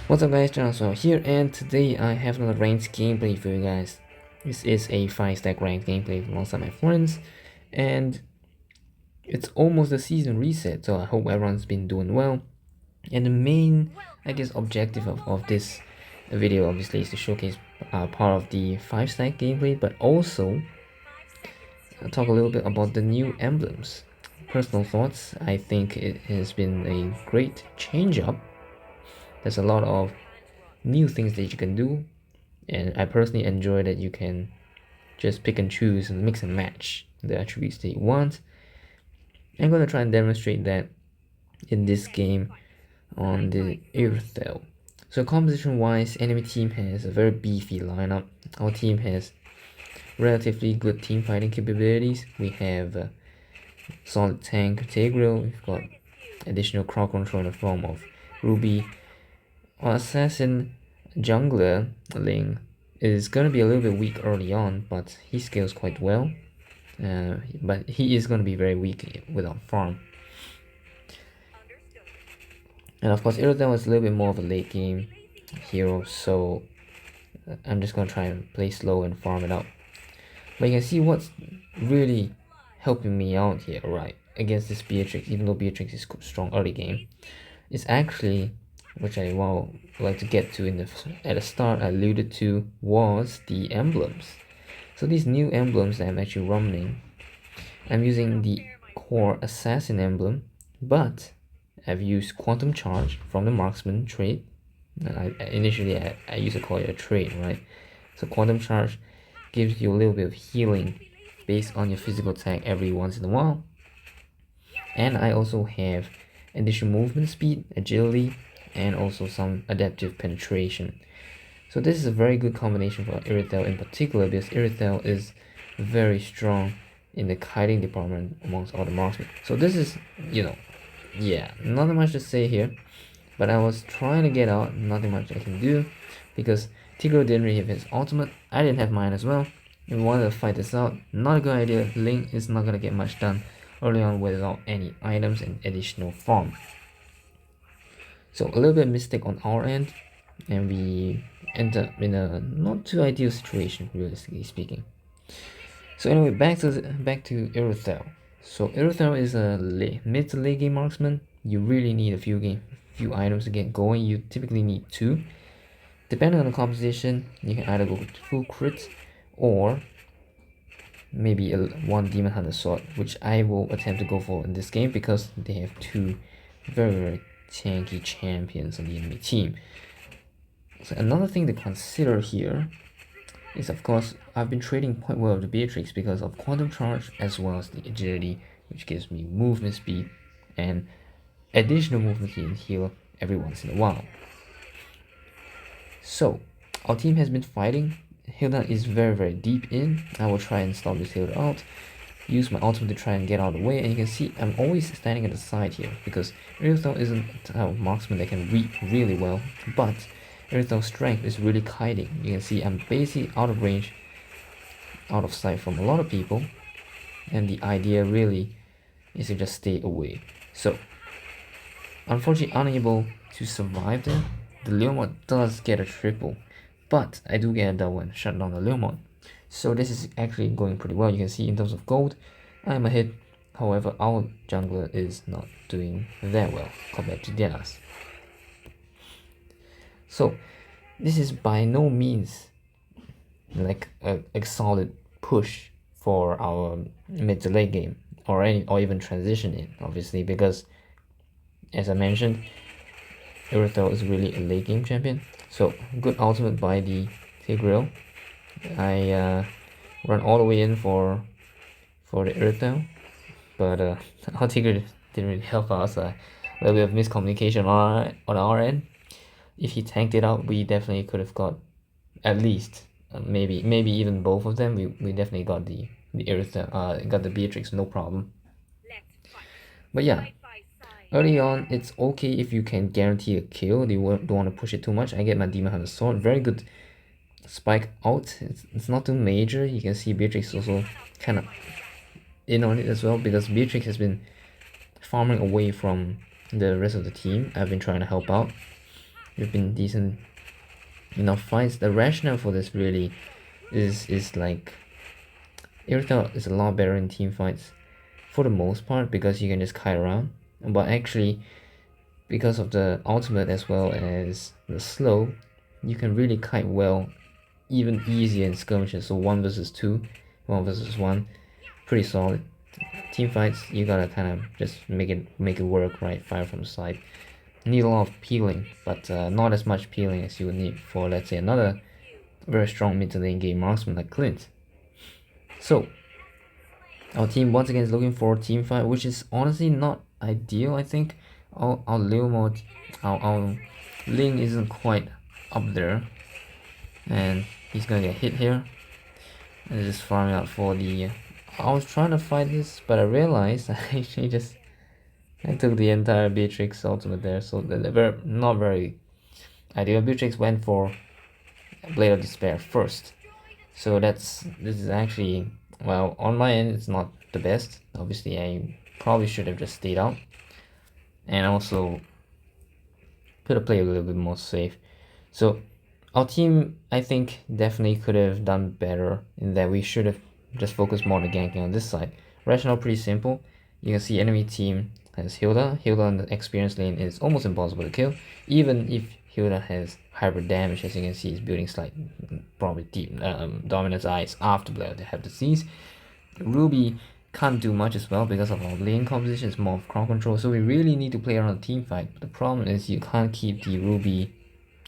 What's up guys, Johnson here, and today I have another ranked gameplay for you guys. This is a 5-stack ranked gameplay alongside my friends, and it's almost a season reset, so I hope everyone's been doing well. And the main, I guess, objective of this video obviously is to showcase part of the 5-stack gameplay, but also talk a little bit about the new emblems. Personal thoughts, I think it has been a great change up. There's a lot of new things that you can do, and I personally enjoy that you can just pick and choose and mix and match the attributes that you want. I'm going to try and demonstrate that in this game on the Irithel. So composition wise, enemy team has a very beefy lineup. Our team has relatively good team fighting capabilities. We have solid tank Tegrill, we've got additional crowd control in the form of Ruby. Our assassin jungler Ling is gonna be a little bit weak early on, but he scales quite well. But he is gonna be very weak without farm. And of course, Irithel is a little bit more of a late game hero, so I'm just gonna try and play slow and farm it out. But you can see what's really helping me out here, right, against this Beatrix, even though Beatrix is strong early game, is actually, which I would like to get to at the start, I alluded to, was the emblems. So these new emblems that I'm actually running, I'm using the core assassin emblem, but I've used quantum charge from the marksman trait. Initially I used to call it a trait, right? So quantum charge gives you a little bit of healing based on your physical attack every once in a while. And I also have additional movement speed, agility, and also some adaptive penetration. So this is a very good combination for Irithel in particular, because Irithel is very strong in the kiting department amongst all the marksmen. So this is, yeah, nothing much to say here, but I was trying to get out, nothing much I can do, because Tigro didn't really have his ultimate, I didn't have mine as well. We wanted to fight this out, not a good idea. Link is not gonna get much done early on without any items and additional farm. So a little bit of mistake on our end, and we end up in a not too ideal situation, realistically speaking. So anyway, back to Irithel. So Irithel is a mid to late game marksman. You really need a few items to get going. You typically need 2. Depending on the composition, you can either go with full crit or maybe one Demon Hunter sword, which I will attempt to go for in this game because they have 2 very tanky champions on the enemy team. So another thing to consider here is, of course, I've been trading quite well with the Beatrix because of quantum charge as well as the agility, which gives me movement speed and additional movement speed and heal every once in a while. So our team has been fighting. Hilda is very deep in. I will try and stop this Hilda out, use my ultimate to try and get out of the way, and you can see I'm always standing at the side here because Irithel isn't a marksman that can read really well, but Irithel's strength is really kiting. You can see I'm basically out of range, out of sight from a lot of people, and the idea really is to just stay away. So unfortunately unable to survive there. The Leomord does get a triple, but I do get a double and shut down the Leomord. So this is actually going pretty well. You can see in terms of gold, I'm ahead. However, our jungler is not doing that well compared to theirs. So this is by no means like a solid push for our mid to late game or even transition in, obviously, because as I mentioned, Irithel is really a late game champion. So good ultimate by the Tigreal. I run all the way in for the Irithel, but our Tigreal didn't really help us. A little bit of miscommunication on our end. If he tanked it out, we definitely could have got at least maybe even both of them. We definitely got the Irithel, got the Beatrix, no problem. But yeah, early on, it's okay if you can guarantee a kill. You don't want to push it too much. I get my Demon Hunter sword, very good spike out. It's not too major. You can see Beatrix also kind of in on it as well, because Beatrix has been farming away from the rest of the team. I've been trying to help out. we've been decent enough fights. The rationale for this really is like Irithel is a lot better in team fights for the most part because you can just kite around, but actually because of the ultimate as well as the slow, you can really kite well, even easier in skirmishes. So 1 versus 2, 1 versus 1, pretty solid. Team fights, you gotta kind of just make it work, right? Fire from the side. Need a lot of peeling, but not as much peeling as you would need for, let's say, another very strong mid to lane game marksman like Clint. So our team once again is looking for a team fight, which is honestly not ideal. I think our Leo mode, our Ling isn't quite up there, and he's gonna get hit here. And just farming out for the. I was trying to fight this, but I realized I actually I took the entire Beatrix ultimate there, so they're not very ideal. Beatrix went for Blade of Despair first, so this is actually, well, on my end it's not the best. Obviously I probably should have just stayed out and also could have played a little bit more safe. So our team, I think, definitely could have done better in that we should have just focused more on the ganking on this side. Rationale pretty simple. You can see enemy team has Hilda. Hilda on the experience lane is almost impossible to kill, even if Hilda has hybrid damage. As you can see, is building slight, probably deep dominance eyes after Blade have disease. Ruby can't do much as well because of our lane composition. It's more of crowd control, so we really need to play around a team fight. But the problem is you can't keep the Ruby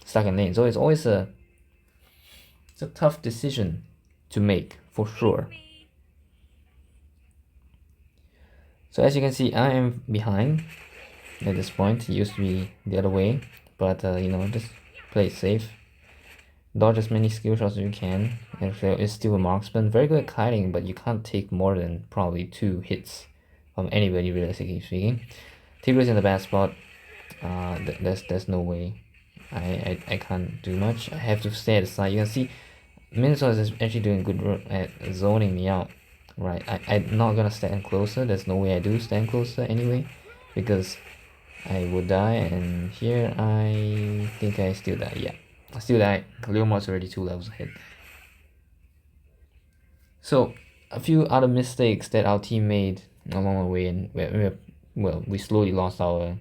stuck in lane, so it's always a tough decision to make for sure. So as you can see, I am behind at this point. It used to be the other way, but you know, just play it safe. Dodge as many skill shots as you can. Irithel is still a marksman, very good at kiting, but you can't take more than probably 2 hits from anybody, realistically speaking. Tigger is in the bad spot. There's no way. I can't do much. I have to stay at the side. You can see Minotaur is actually doing good work at zoning me out. Right, I'm not gonna stand closer. There's no way I do stand closer anyway, because I would die, and here I think I still die. Yeah, I still die. Leomord's already 2 levels ahead. So a few other mistakes that our team made along the way, and we slowly lost our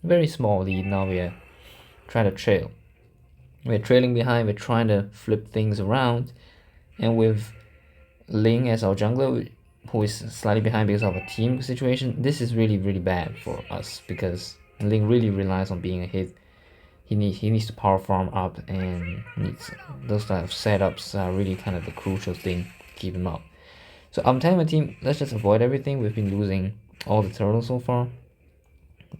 very small lead. Now we are trying to trail. We're trailing behind. We're trying to flip things around, and with Ling as our jungler, who is slightly behind because of a team situation, this is really bad for us because Ling really relies on being a hit. He needs to power farm up, and needs those type of setups are really kind of the crucial thing to keep him up. So I'm telling my team, let's just avoid everything. We've been losing all the turtles so far.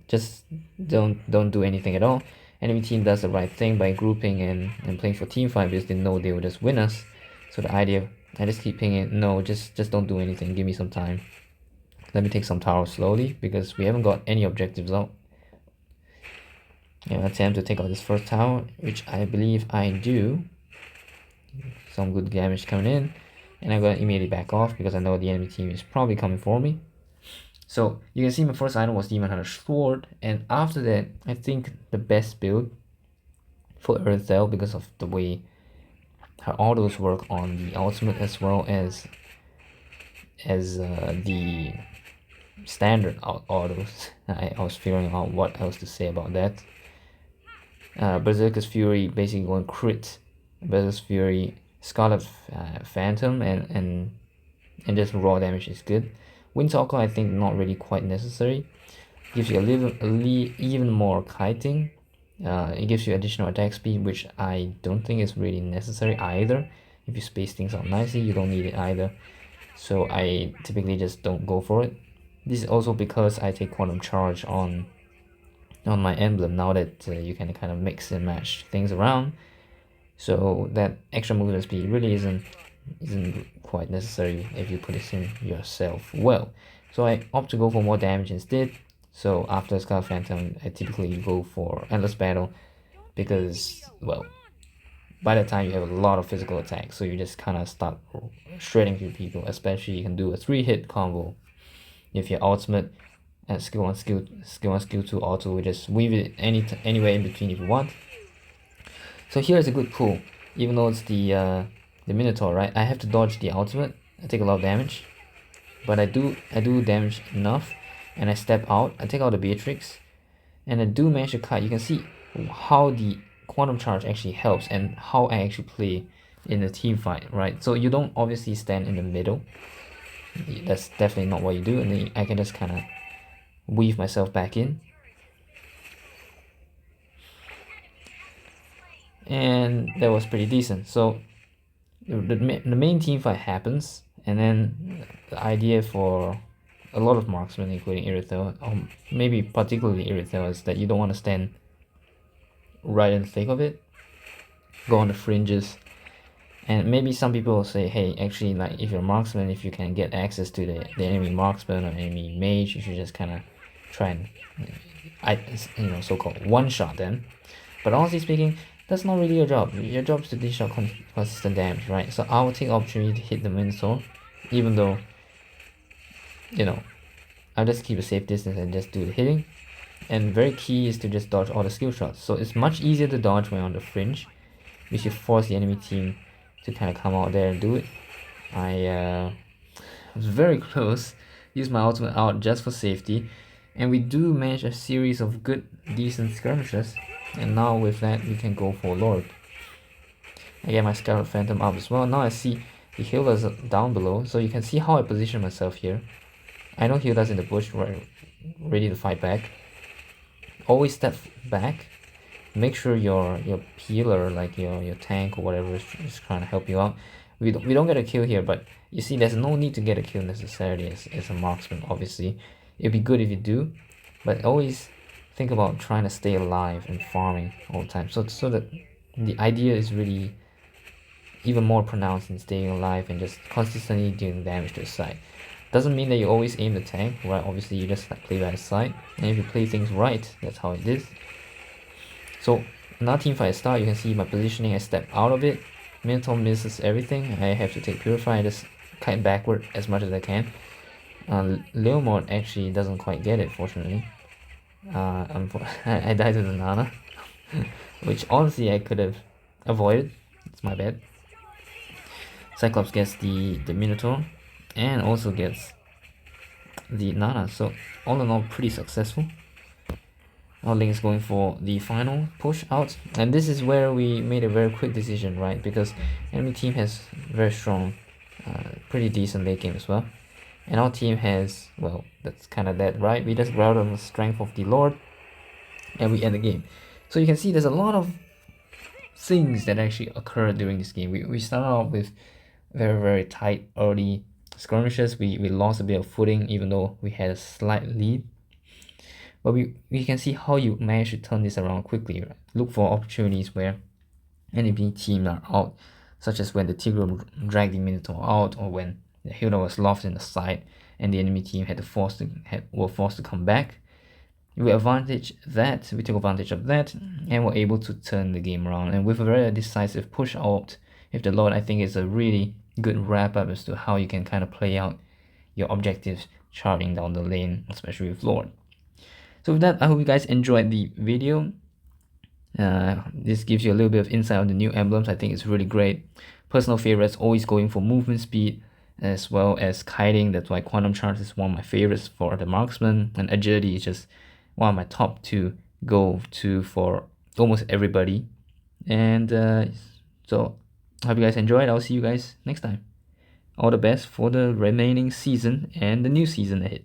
Just don't do anything at all. Enemy team does the right thing by grouping and playing for team fight because they know they will just win us. So the idea, I just keep pinging, no, just don't do anything, give me some time. Let me take some towers slowly because we haven't got any objectives out. And attempt to take out this first tower, which I believe I do. Some good damage coming in, and I'm gonna immediately back off because I know the enemy team is probably coming for me. So you can see my first item was Demon Hunter Sword, and after that I think the best build for Irithel, because of the way her autos work on the ultimate as well as the standard autos. I was figuring out what else to say about that. Berserker's Fury basically going crit, Berserker's Fury, Scarlet Phantom, and just raw damage is good. Windtalker I think not really quite necessary. Gives you even more kiting. It gives you additional attack speed, which I don't think is really necessary either. If you space things out nicely, you don't need it either. So I typically just don't go for it. This is also because I take Quantum Charge on my emblem now that you can kind of mix and match things around. So that extra movement speed really isn't quite necessary if you put it in yourself well. So I opt to go for more damage instead. So after Scarlet Phantom, I typically go for Endless Battle because, well, by the time you have a lot of physical attacks, so you just kind of start shredding through people. Especially you can do a 3-hit combo if your ultimate and skill 1, skill 2 auto, we just weave it anywhere in between if you want. So here is a good pull. Even though it's the Minotaur, right? I have to dodge the ultimate. I take a lot of damage, but I do damage enough, and I step out. I take out the Beatrix, and I do manage to cut. You can see how the quantum charge actually helps and how I actually play in a team fight, right? So you don't obviously stand in the middle. That's definitely not what you do, and then I can just kind of weave myself back in. And that was pretty decent. So the main team fight happens, and then the idea for a lot of marksmen, including Irithel, maybe particularly Irithel, is that you don't want to stand right in the thick of it. Go on the fringes. And maybe some people will say, hey, actually, like, if you're a marksman, if you can get access to the enemy marksman or enemy mage, you should just kind of try and so-called one-shot them. But honestly speaking, that's not really your job. Your job is to dish out consistent damage, right? So I will take opportunity to hit the Minotaur, even though, I'll just keep a safe distance and just do the hitting. And very key is to just dodge all the skill shots. So it's much easier to dodge when on the fringe, which you force the enemy team to kind of come out there and do it. I was very close. Used my ultimate out just for safety, and we do manage a series of good, decent skirmishes. And now with that, we can go for Lord. I get my Scarlet Phantom up as well. Now I see the healers down below, so you can see how I position myself here. I know healers in the bush, right, ready to fight back. Always step back. Make sure your healer, like your tank or whatever, is trying to help you out. We don't get a kill here, but you see, there's no need to get a kill necessarily as a marksman. Obviously, it'd be good if you do, but always think about trying to stay alive and farming all the time. So that the idea is really even more pronounced in staying alive and just consistently dealing damage to the side. Doesn't mean that you always aim the tank, right? Obviously, you just like play by the side, and if you play things right, that's how it is. So now teamfight start, you can see my positioning. I step out of it. Minotaur misses everything. I have to take Purify and just kite backward as much as I can. Leomord actually doesn't quite get it, fortunately. I died to the Nana, which honestly I could have avoided. It's my bad. Cyclops gets the Minotaur and also gets the Nana. So all in all, pretty successful. Now Link is going for the final push out, and this is where we made a very quick decision, right? Because enemy team has very strong, pretty decent late game as well, and our team has, well, that's kind of that, right? We just grab on the strength of the Lord, and we end the game. So you can see there's a lot of things that actually occurred during this game. We started off with very tight early skirmishes. We lost a bit of footing even though we had a slight lead. But we can see how you manage to turn this around quickly, right? Look for opportunities where enemy team are out, such as when the Tigro dragged the Minotaur out, or when the healer was lost in the side and the enemy team were forced to come back. We took advantage of that, and were able to turn the game around. And with a very decisive push out with the Lord, I think it's a really good wrap up as to how you can kind of play out your objectives charging down the lane, especially with Lord. So with that, I hope you guys enjoyed the video. This gives you a little bit of insight on the new emblems. I think it's really great. Personal favorites, always going for movement speed as well as kiting. That's why Quantum Charge is one of my favorites for the marksman, and agility is just one of my top two go to for almost everybody. And so I hope you guys enjoyed. I'll see you guys next time. All the best for the remaining season and the new season ahead.